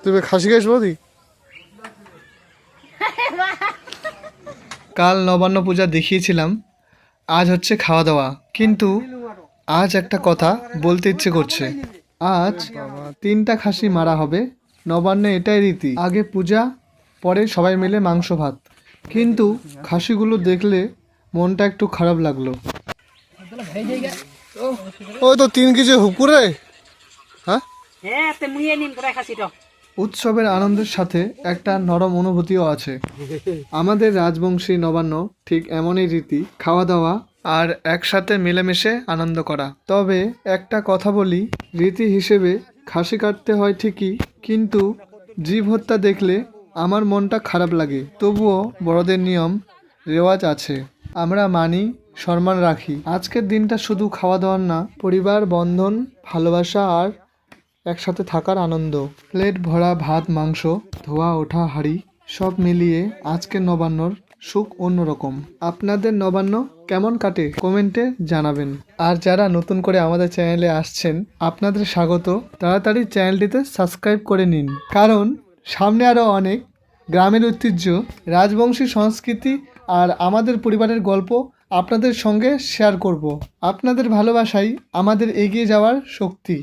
তুমি খাসি খাইস বৌদি? কাল নবান্ন পূজা দেখিয়েছিলাম, আজ হচ্ছে খাওয়া দাওয়া। কিন্তু আজ একটা কথা বলতে ইচ্ছে করছে। আজ 3টা খাসি মারা হবে। নবান্নে এটাই রীতি, আগে পূজা, পরে সবাই মিলে মাংস ভাত। কিন্তু খাসিগুলো দেখলে মনটা একটু খারাপ লাগলো। ওই তো 3 কেজি হুকুরে। হ্যাঁ, উৎসবের আনন্দের সাথে একটা নরম অনুভূতিও আছে। আমাদের রাজবংশী নবান্ন ঠিক এমনই রীতি, খাওয়া দাওয়া আর একসাথে মিলেমিশে আনন্দ করা। তবে একটা কথা বলি, রীতি হিসেবে খাসি কাটতে হয় ঠিকই, কিন্তু জীব হত্যা দেখলে আমার মনটা খারাপ লাগে। তবুও বড়দের নিয়ম রেওয়াজ আছে, আমরা মানি, সম্মান রাখি। আজকের দিনটা শুধু খাওয়া দাওয়ার না, পরিবার, বন্ধন, ভালোবাসা আর একসাথে থাকার আনন্দ। প্লেট ভরা ভাত, মাংস, ধোয়া ওঠা হাঁড়ি, সব মিলিয়ে আজকের নবান্নর সুখ অন্যরকম। আপনাদের নবান্ন কেমন কাটে কমেন্টে জানাবেন। আর যারা নতুন করে আমাদের চ্যানেলে আসছেন, আপনাদের স্বাগত। তাড়াতাড়ি চ্যানেলটিতে সাবস্ক্রাইব করে নিন, কারণ সামনে আরও অনেক গ্রামের ঐতিহ্য, রাজবংশী সংস্কৃতি আর আমাদের পরিবারের গল্প আপনাদের সঙ্গে শেয়ার করব। আপনাদের ভালোবাসাই আমাদের এগিয়ে যাওয়ার শক্তি।